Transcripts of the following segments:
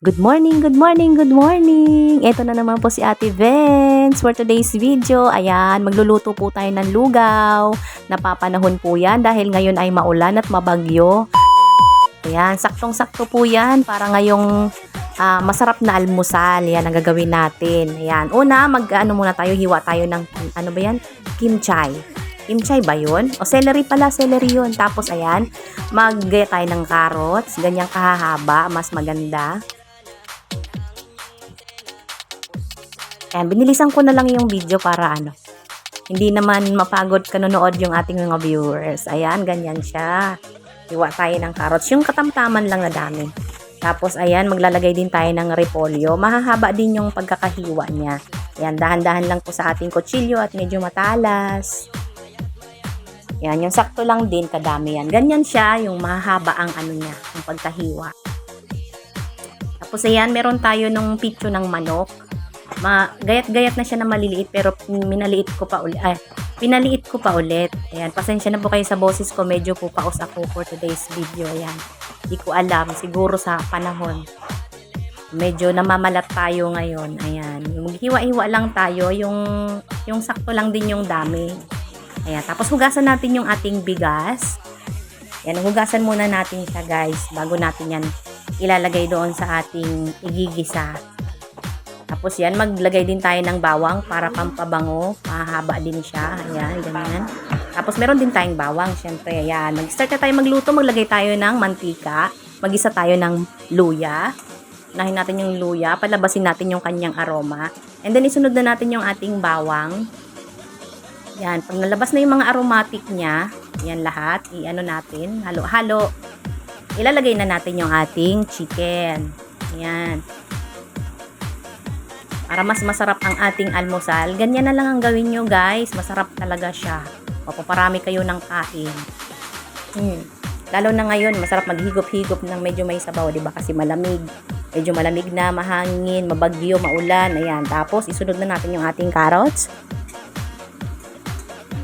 Good morning, good morning, good morning! Ito na naman po si Ate Vince for today's video. Ayan, magluluto po tayo ng lugaw. Napapanahon po yan dahil ngayon ay maulan at mabagyo. Ayan, saktong-sakto po yan para ngayong masarap na almusal. Yan ang gagawin natin. Ayan, una, muna tayo, hiwa tayo ng, ano ba yan? Kimchi. Kimchi ba yun? O celery pala, celery yun. Tapos ayan, maggaya tayo ng carrots. Ganyang kahahaba, mas maganda. Ayan, binilisan ko na lang yung video para hindi naman mapagod kanonood yung ating mga viewers. Ayan, ganyan siya. Hiwa tayo ng carrots. Yung katamtaman lang na dami. Tapos, ayan, maglalagay din tayo ng repolyo. Mahahaba din yung pagkakahiwa niya. Ayan, dahan-dahan lang po sa ating kutsilyo at medyo matalas. Ayan, yung sakto lang din, kadami yan. Ganyan siya, yung mahahaba ang niya, yung pagkahiwa. Tapos, ayan, meron tayo nung pitso ng manok. Gayat-gayat na siya na maliliit pero pinaliit ko pa ulit. Ayan, pasensya na po kayo sa boses ko, medyo po paus ako for today's video. Ayan, di ko alam, siguro sa panahon. Medyo namamalat tayo ngayon. Ayan, maghiwa-hiwa lang tayo, yung sakto lang din yung dami. Ayan, tapos hugasan natin yung ating bigas. Ayan, hugasan muna natin siya guys, bago natin yan ilalagay doon sa ating igigisa. Tapos yan, maglagay din tayo ng bawang para pampabango. Mahaba din siya. Ayan, ganyan. Tapos meron din tayong bawang, syempre. Ayan, mag-start na tayo magluto. Maglagay tayo ng mantika. Mag-isa tayo ng luya. Unahin natin yung luya. Palabasin natin yung kanyang aroma. And then, isunod na natin yung ating bawang. Ayan, pag nalabas na yung mga aromatic niya, yan lahat, natin, halo-halo. Ilalagay na natin yung ating chicken. Ayan. Para mas masarap ang ating almusal. Ganyan na lang ang gawin nyo guys. Masarap talaga siya. Paparami kayo ng kain. Lalo na ngayon, masarap maghigop-higop ng medyo may sabaw, diba? Kasi malamig. Medyo malamig na, mahangin, mabagyo, maulan. Ayan. Tapos, isunod na natin yung ating carrots.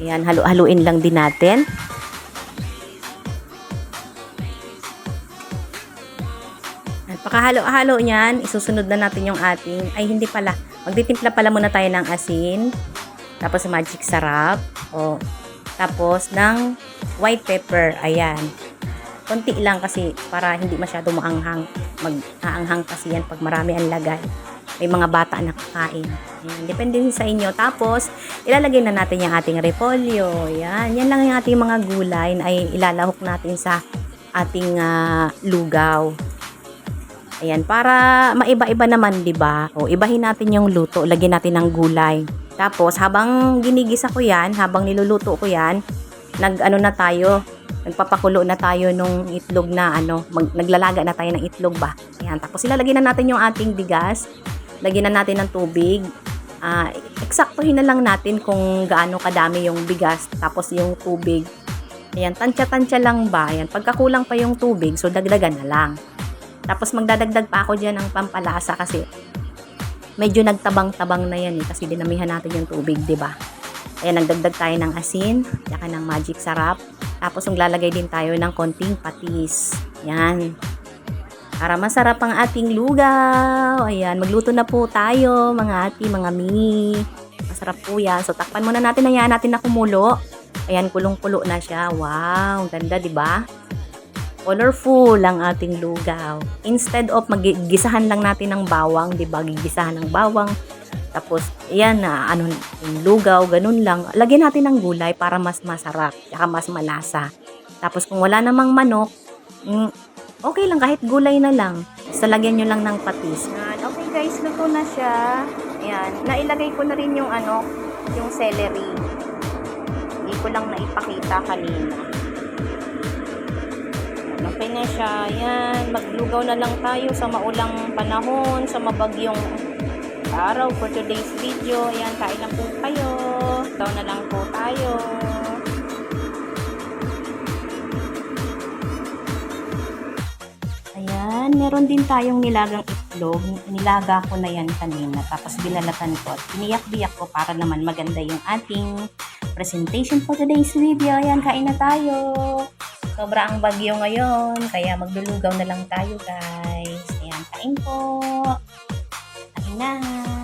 Ayan, halu-haluin lang din natin. Pakahalo-halo niyan, isusunod na natin yung ating, hindi pala, magtitimpla pala muna tayo ng asin, tapos magic sarap, tapos ng white pepper, ayan. Konti lang kasi para hindi masyado maanghang, mag-aanghang kasi yan pag marami ang lagay. May mga bata na kakain. Ayan, depende sa inyo. Tapos, ilalagay na natin yung ating repolyo. Ayan, yan lang yung ating mga gulay na ay ilalahok natin sa ating lugaw. Ayan, para maiba-iba naman, 'di ba? O ibahin natin yung luto, lagyan natin ng gulay. Tapos habang ginigisa ko 'yan, habang niluluto ko 'yan, nagpapakulo na tayo nung itlog na naglalaga na tayo ng itlog ba. Ayan, tapos ilalagay na natin yung ating bigas. Lagyan na natin ng tubig. Eksaktuhin na lang natin kung gaano kadami yung bigas, tapos yung tubig. Ayan, tansya-tansya lang ba? Ayan, pagkakulang pa yung tubig, so dagdagan na lang. Tapos magdadagdag pa ako dyan ng pampalasa kasi medyo nagtabang-tabang na yan kasi dinamihan natin yung tubig, diba? Ayan, nagdagdag tayo ng asin, tsaka ng magic sarap. Tapos maglalagay din tayo ng konting patis. Yan. Para masarap ang ating lugaw. Ayan, magluto na po tayo mga ati, mga mi. Masarap po yan. So takpan muna natin, hayaan natin na kumulo. Ayan, kulong-kulo na siya. Wow, ganda, diba? Colorful ang ating lugaw. Instead of magigisahan lang natin ng bawang, 'di ba? Gigisahan ng bawang. Tapos, ayan yung lugaw, ganun lang. Lagyan natin ng gulay para mas masarap, saka mas malasa. Tapos kung wala namang manok, okay lang kahit gulay na lang. Basta lagyan nyo lang ng patis. Okay guys, luto na siya. Ayan, nailagay ko na rin yung yung celery. Hindi ko lang naipakita kanina. Okay na siya. Yan. Maglugaw na lang tayo sa maulang panahon, sa mabagyong araw for today's video. Yan. Kain na po kayo. Lugaw na lang po tayo. Ayan. Meron din tayong nilagang itlog. Nilaga ko na yan kanina. Tapos binalatan ko at biniyak-biyak ko para naman maganda yung ating presentation for today's video. Ayan. Kain na tayo. Sobra ang bagyo ngayon, kaya maglulugaw na lang tayo guys. Ayan, kain Kain po. Kain na.